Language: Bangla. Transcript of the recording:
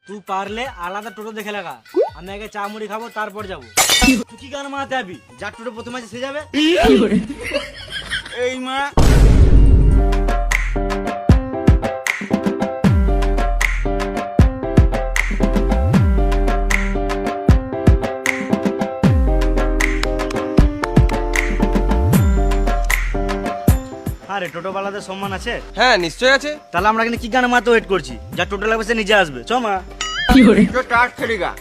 তুই পারলে আলাদা টোটো দেখে লাগা, আমি আগে চা মুড়ি খাবো তারপর যাবো। তুই কি গান মারাতে যাবি? যার টোটো প্রথমে আছে সে যাবে। এই মা আরে টোটোওয়ালাদের সম্মান আছে। হ্যাঁ নিশ্চয়ই আছে। তাহলে আমরা এখানে কি গান মারাতে ওয়েট করছি? যার টোটো লাগবে সে নিজে আসবে। চ মা। তো টাট খেলি গা।